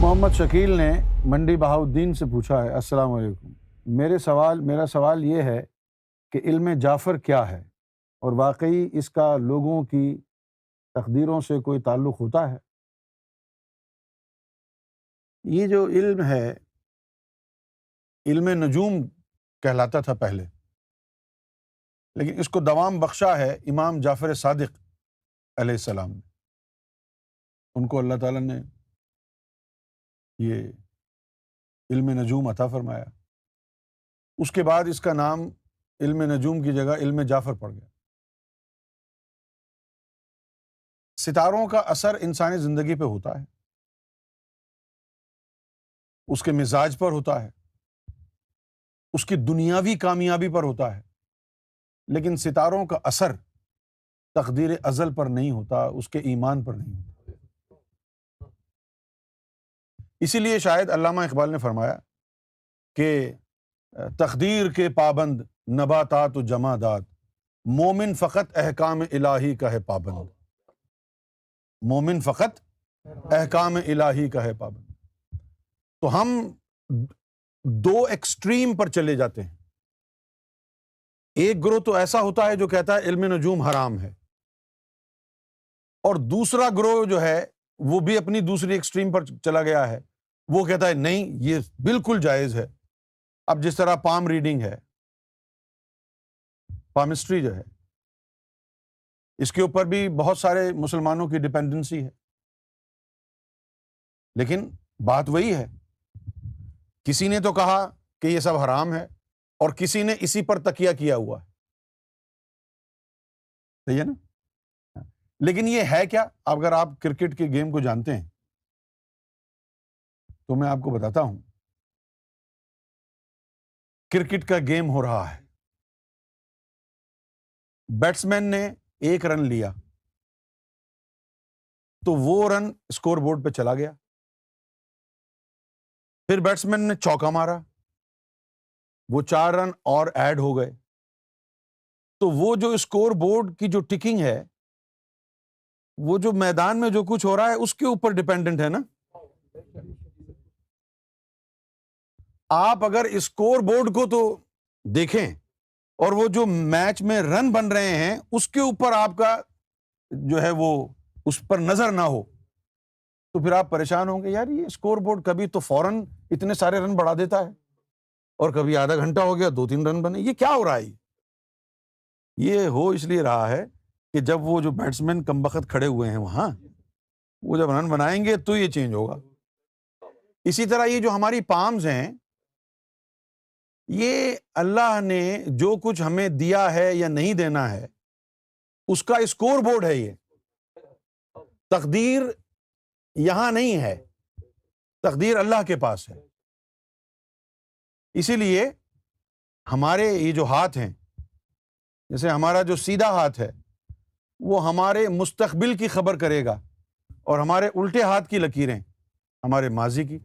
محمد شکیل نے منڈی بہاؤالدین سے پوچھا ہے، السلام علیکم، میرا سوال یہ ہے کہ علم جعفر کیا ہے اور واقعی اس کا لوگوں کی تقدیروں سے کوئی تعلق ہوتا ہے؟ یہ جو علم ہے، علم نجوم کہلاتا تھا پہلے، لیکن اس کو دوام بخشا ہے امام جعفر صادق علیہ السلام نے۔ ان کو اللہ تعالیٰ نے یہ علم نجوم عطا فرمایا، اس کے بعد اس کا نام علم نجوم کی جگہ علم جعفر پڑ گیا۔ ستاروں کا اثر انسانی زندگی پہ ہوتا ہے، اس کے مزاج پر ہوتا ہے، اس کی دنیاوی کامیابی پر ہوتا ہے، لیکن ستاروں کا اثر تقدیر ازل پر نہیں ہوتا، اس کے ایمان پر نہیں ہوتا۔ اسی لیے شاید علامہ اقبال نے فرمایا کہ تقدیر کے پابند نباتات و جمادات، مومن فقط احکام الہی کا ہے پابند۔ مومن فقط احکام الہی کا ہے پابند۔ تو ہم دو ایکسٹریم پر چلے جاتے ہیں۔ ایک گروہ تو ایسا ہوتا ہے جو کہتا ہے علم نجوم حرام ہے، اور دوسرا گروہ جو ہے وہ بھی اپنی دوسری ایکسٹریم پر چلا گیا ہے، وہ کہتا ہے نہیں یہ بالکل جائز ہے۔ اب جس طرح پام ریڈنگ ہے، پامسٹری جو ہے، اس کے اوپر بھی بہت سارے مسلمانوں کی ڈپینڈنسی ہے، لیکن بات وہی ہے، کسی نے تو کہا کہ یہ سب حرام ہے اور کسی نے اسی پر تکیہ کیا ہوا ہے، صحیح ہے نا؟ لیکن یہ ہے کیا؟ اگر آپ کرکٹ کے گیم کو جانتے ہیں تو میں آپ کو بتاتا ہوں۔ کرکٹ کا گیم ہو رہا ہے، بیٹسمین نے ایک رن لیا تو وہ رن اسکور بورڈ پہ چلا گیا، پھر بیٹسمین نے چوکا مارا، وہ 4 رن اور ایڈ ہو گئے، تو وہ جو اسکور بورڈ کی جو ٹکنگ ہے، وہ جو میدان میں جو کچھ ہو رہا ہے اس کے اوپر ڈیپینڈنٹ ہے نا۔ آپ اگر اسکور بورڈ کو تو دیکھیں اور وہ جو میچ میں رن بن رہے ہیں اس کے اوپر آپ کا جو ہے وہ اس پر نظر نہ ہو، تو پھر آپ پریشان ہوں گے، یار یہ اسکور بورڈ کبھی تو فوراً اتنے سارے رن بڑھا دیتا ہے اور کبھی آدھا گھنٹہ ہو گیا 2-3 رن بنے، یہ کیا ہو رہا ہے؟ یہ ہو اس لیے رہا ہے کہ جب وہ جو بیٹسمین کمبخت کھڑے ہوئے ہیں وہاں، وہ جب رن بنائیں گے تو یہ چینج ہوگا۔ اسی طرح یہ جو ہماری پامز ہیں، یہ اللہ نے جو کچھ ہمیں دیا ہے یا نہیں دینا ہے اس کا اسکور بورڈ ہے۔ یہ تقدیر یہاں نہیں ہے، تقدیر اللہ کے پاس ہے۔ اسی لیے ہمارے یہ جو ہاتھ ہیں، جیسے ہمارا جو سیدھا ہاتھ ہے وہ ہمارے مستقبل کی خبر کرے گا، اور ہمارے الٹے ہاتھ کی لکیریں ہمارے ماضی کی۔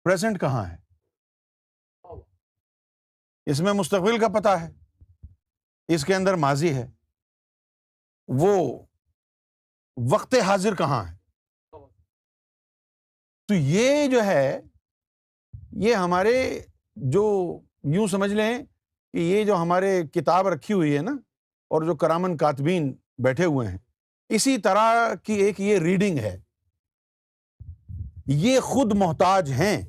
پریزنٹ کہاں ہے؟ اس میں مستقبل کا پتہ ہے، اس کے اندر ماضی ہے، وہ وقت حاضر کہاں ہے؟ تو یہ جو ہے، یہ ہمارے جو یوں سمجھ لیں کہ یہ جو ہمارے کتاب رکھی ہوئی ہے نا، اور جو کرامن کاتبین بیٹھے ہوئے ہیں، اسی طرح کی ایک یہ ریڈنگ ہے۔ یہ خود محتاج ہیں،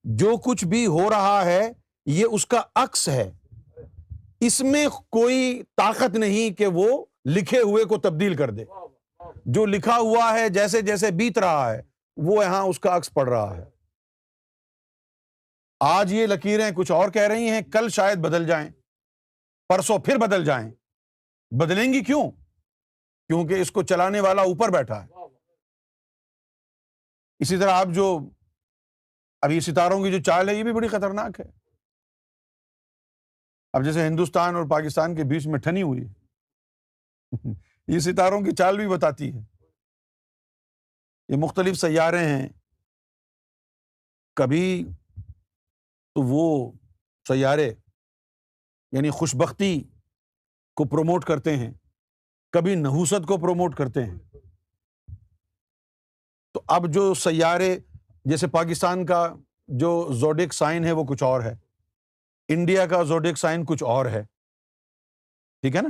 جو کچھ بھی ہو رہا ہے یہ اس کا عکس ہے، اس میں کوئی طاقت نہیں کہ وہ لکھے ہوئے کو تبدیل کر دے۔ جو لکھا ہوا ہے جیسے جیسے بیت رہا ہے وہ یہاں اس کا عکس پڑ رہا ہے۔ آج یہ لکیریں کچھ اور کہہ رہی ہیں، کل شاید بدل جائیں، پرسوں پھر بدل جائیں۔ بدلیں گی کیوں؟ کیونکہ اس کو چلانے والا اوپر بیٹھا ہے۔ اسی طرح آپ جو ابھی ستاروں کی جو چال ہے یہ بھی بڑی خطرناک ہے۔ اب جیسے ہندوستان اور پاکستان کے بیچ میں ٹھنی ہوئی ہے، یہ ستاروں کی چال بھی بتاتی ہے۔ یہ مختلف سیارے ہیں، کبھی تو وہ سیارے یعنی خوشبختی کو پروموٹ کرتے ہیں، کبھی نحوست کو پروموٹ کرتے ہیں۔ تو اب جو سیارے، جیسے پاکستان کا جو زوڈک سائن ہے وہ کچھ اور ہے، انڈیا کا زوڈک سائن کچھ اور ہے، ٹھیک ہے نا؟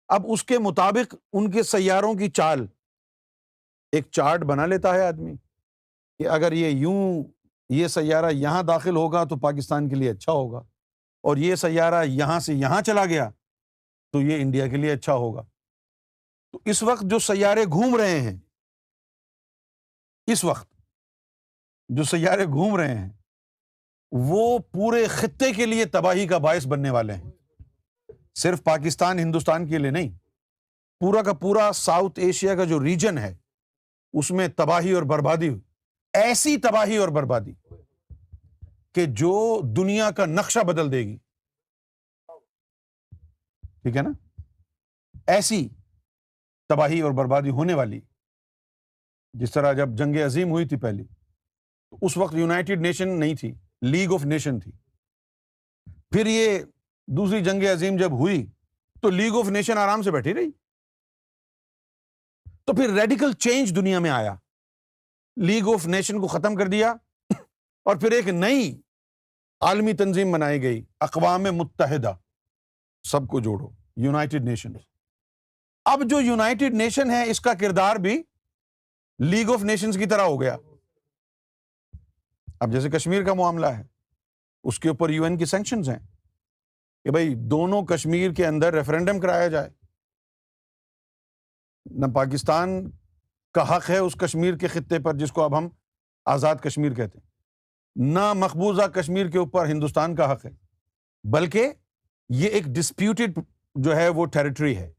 اب اس کے مطابق ان کے سیاروں کی چال، ایک چارٹ بنا لیتا ہے آدمی کہ اگر یہ سیارہ یہاں داخل ہوگا تو پاکستان کے لیے اچھا ہوگا، اور یہ سیارہ یہاں سے یہاں چلا گیا تو یہ انڈیا کے لیے اچھا ہوگا۔ تو اس وقت جو سیارے گھوم رہے ہیں، اس وقت جو سیارے گھوم رہے ہیں وہ پورے خطے کے لیے تباہی کا باعث بننے والے ہیں، صرف پاکستان ہندوستان کے لیے نہیں، پورا کا پورا ساؤتھ ایشیا کا جو ریجن ہے اس میں تباہی اور بربادی، ایسی تباہی اور بربادی کہ جو دنیا کا نقشہ بدل دے گی، ٹھیک ہے نا؟ ایسی تباہی اور بربادی ہونے والی، جس طرح جب جنگ عظیم ہوئی تھی پہلی، تو اس وقت یونائٹڈ نیشن نہیں تھی، لیگ آف نیشن تھی۔ پھر یہ دوسری جنگ عظیم جب ہوئی تو لیگ آف نیشن آرام سے بیٹھی رہی، تو پھر ریڈیکل چینج دنیا میں آیا، لیگ آف نیشن کو ختم کر دیا اور پھر ایک نئی عالمی تنظیم بنائی گئی، اقوام متحدہ، سب کو جوڑو، یونائٹڈ نیشن۔ اب جو یونائٹڈ نیشن ہے اس کا کردار بھی لیگ آف نیشنز کی طرح ہو گیا۔ اب جیسے کشمیر کا معاملہ ہے، اس کے اوپر UN کی سینکشنز ہیں کہ بھائی دونوں کشمیر کے اندر ریفرینڈم کرایا جائے، نہ پاکستان کا حق ہے اس کشمیر کے خطے پر جس کو اب ہم آزاد کشمیر کہتے ہیں، نہ مقبوضہ کشمیر کے اوپر ہندوستان کا حق ہے، بلکہ یہ ایک ڈسپیوٹڈ جو ہے وہ ٹیریٹری ہے،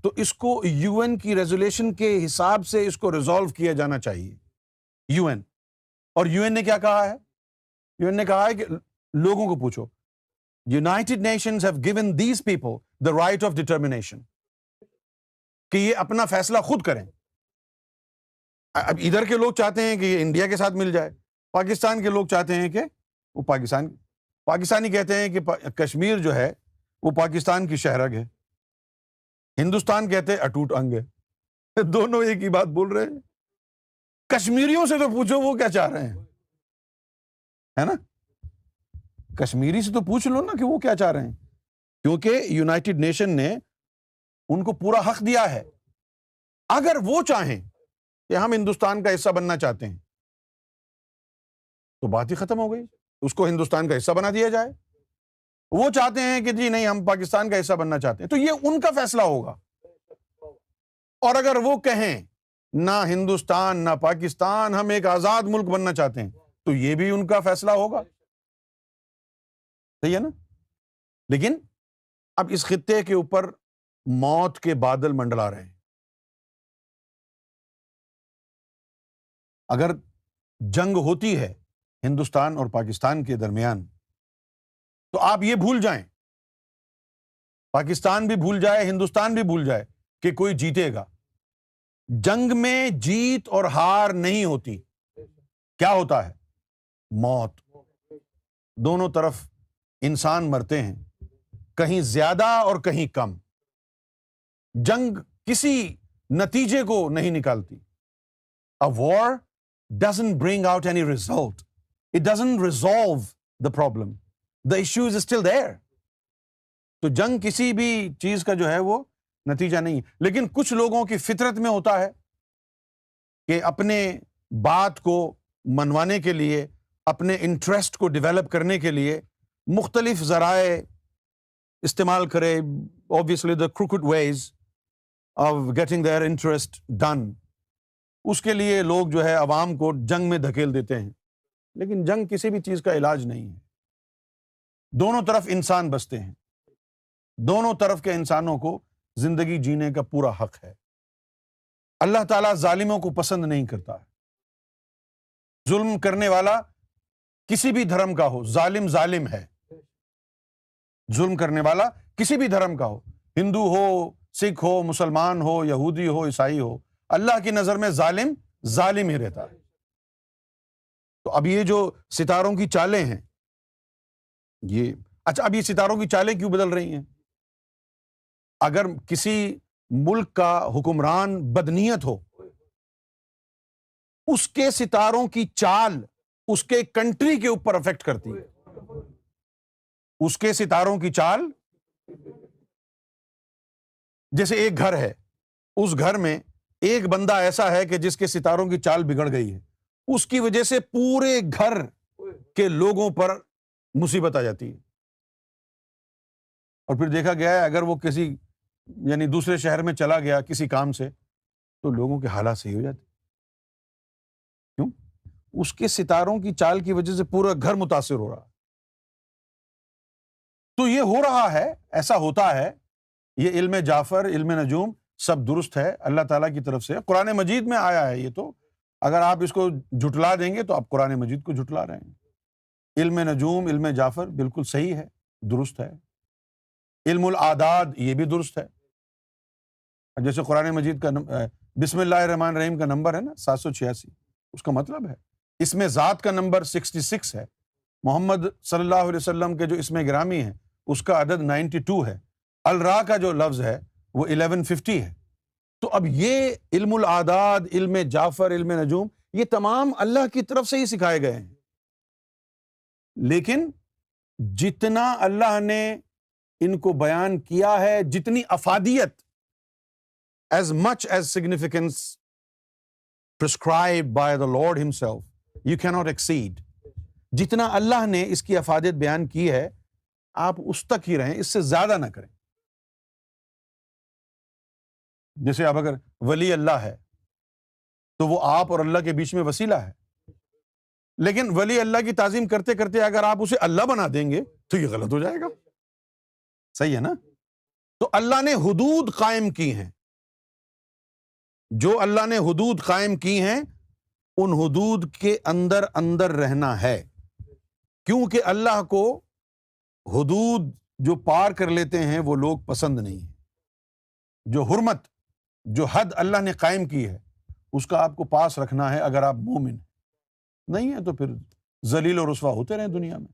تو اس کو UN کی ریزولیشن کے حساب سے اس کو ریزالو کیا جانا چاہیے UN۔ اور UN نے کیا کہا ہے؟ UN نے کہا ہے کہ لوگوں کو پوچھو، United Nations have given these people the right of determination، کہ یہ اپنا فیصلہ خود کریں۔ اب ادھر کے لوگ چاہتے ہیں کہ یہ انڈیا کے ساتھ مل جائے، پاکستان کے لوگ چاہتے ہیں کہ وہ پاکستانی کہتے ہیں کہ کشمیر جو ہے وہ پاکستان کی شہرگ ہے، ہندوستان کہتے ہیں اٹوٹ انگ ہے، دونوں ایک ہی بات بول رہے ہیں۔ کشمیریوں سے تو پوچھو وہ کیا چاہ رہے ہیں، ہے نا؟ کشمیری سے تو پوچھ لو نا کہ وہ کیا چاہ رہے ہیں، کیونکہ یونائٹڈ نیشن نے ان کو پورا حق دیا ہے۔ اگر وہ چاہیں کہ ہم ہندوستان کا حصہ بننا چاہتے ہیں تو بات ہی ختم ہو گئی، اس کو ہندوستان کا حصہ بنا دیا جائے۔ وہ چاہتے ہیں کہ جی نہیں ہم پاکستان کا حصہ بننا چاہتے ہیں تو یہ ان کا فیصلہ ہوگا، اور اگر وہ کہیں نہ ہندوستان نہ پاکستان، ہم ایک آزاد ملک بننا چاہتے ہیں، تو یہ بھی ان کا فیصلہ ہوگا، صحیح ہے نا؟ لیکن اب اس خطے کے اوپر موت کے بادل منڈلا رہے ہیں۔ اگر جنگ ہوتی ہے ہندوستان اور پاکستان کے درمیان تو آپ یہ بھول جائیں، پاکستان بھی بھول جائے، ہندوستان بھی بھول جائے کہ کوئی جیتے گا۔ جنگ میں جیت اور ہار نہیں ہوتی، کیا ہوتا ہے؟ موت۔ دونوں طرف انسان مرتے ہیں، کہیں زیادہ اور کہیں کم۔ جنگ کسی نتیجے کو نہیں نکالتی۔ A war doesn't bring out any result. It doesn't resolve the problem. The issue is still there. تو جنگ کسی بھی چیز کا جو ہے وہ نتیجہ نہیں، لیکن کچھ لوگوں کی فطرت میں ہوتا ہے کہ اپنے بات کو منوانے کے لیے، اپنے انٹرسٹ کو ڈیولپ کرنے کے لیے مختلف ذرائع استعمال کرے، obviously the crooked ways of getting their interest done۔ اس کے لیے لوگ جو ہے عوام کو جنگ میں دھکیل دیتے ہیں، لیکن جنگ کسی بھی چیز کا علاج نہیں ہے۔ دونوں طرف انسان بستے ہیں، دونوں طرف کے انسانوں کو زندگی جینے کا پورا حق ہے۔ اللہ تعالیٰ ظالموں کو پسند نہیں کرتا ہے۔ ظلم کرنے والا کسی بھی دھرم کا ہو، ظالم ہے۔ ظلم کرنے والا کسی بھی دھرم کا ہو، ہندو ہو، سکھ ہو، مسلمان ہو، یہودی ہو، عیسائی ہو، اللہ کی نظر میں ظالم ہی رہتا ہے۔ تو اب یہ جو ستاروں کی چالیں ہیں، اب یہ ستاروں کی چالیں کیوں بدل رہی ہیں؟ اگر کسی ملک کا حکمران بدنیت ہو اس کے ستاروں کی چال اس کے کنٹری کے اوپر افیکٹ کرتی ہے. اس کے ستاروں کی چال، جیسے ایک گھر ہے، اس گھر میں ایک بندہ ایسا ہے کہ جس کے ستاروں کی چال بگڑ گئی ہے، اس کی وجہ سے پورے گھر کے لوگوں پر مصیبت آ جاتی ہے. اور پھر دیکھا گیا ہے اگر وہ کسی یعنی دوسرے شہر میں چلا گیا کسی کام سے تو لوگوں کے حالات صحیح ہو جاتے. کیوں؟ اس کے ستاروں کی چال کی وجہ سے پورا گھر متاثر ہو رہا. تو یہ ہو رہا ہے، ایسا ہوتا ہے. یہ علم جعفر، علم نجوم سب درست ہے، اللہ تعالیٰ کی طرف سے قرآن مجید میں آیا ہے. یہ تو اگر آپ اس کو جھٹلا دیں گے تو آپ قرآن مجید کو جھٹلا رہے ہیں. علم نجوم، علم جعفر بالکل صحیح ہے، درست ہے. علم الاعداد یہ بھی درست ہے. جیسے قرآن مجید کا بسم اللہ الرحمن الرحیم کا نمبر ہے نا 786، اس کا مطلب ہے اس میں ذات کا نمبر 66 ہے. محمد صلی اللہ علیہ وسلم کے جو اسم گرامی ہیں اس کا عدد 92 ہے. الرا کا جو لفظ ہے وہ 1150 ہے. تو اب یہ علم الاعداد، علم جعفر، علم نجوم یہ تمام اللہ کی طرف سے ہی سکھائے گئے ہیں. لیکن جتنا اللہ نے ان کو بیان کیا ہے، جتنی افادیت as much as significance prescribed by the Lord himself, you cannot exceed. جتنا اللہ نے اس کی افادیت بیان کی ہے آپ اس تک ہی رہیں، اس سے زیادہ نہ کریں. جیسے اب اگر ولی اللہ ہے تو وہ آپ اور اللہ کے بیچ میں وسیلہ ہے، لیکن ولی اللہ کی تعظیم کرتے کرتے اگر آپ اسے اللہ بنا دیں گے تو یہ غلط ہو جائے گا. صحیح ہے نا؟ تو اللہ نے حدود قائم کی ہیں. جو اللہ نے حدود قائم کی ہیں ان حدود کے اندر اندر رہنا ہے، کیونکہ اللہ کو حدود جو پار کر لیتے ہیں وہ لوگ پسند نہیں ہیں. جو حرمت، جو حد اللہ نے قائم کی ہے اس کا آپ کو پاس رکھنا ہے. اگر آپ مومن نہیں ہیں تو پھر ذلیل و رسوا ہوتے رہیں دنیا میں.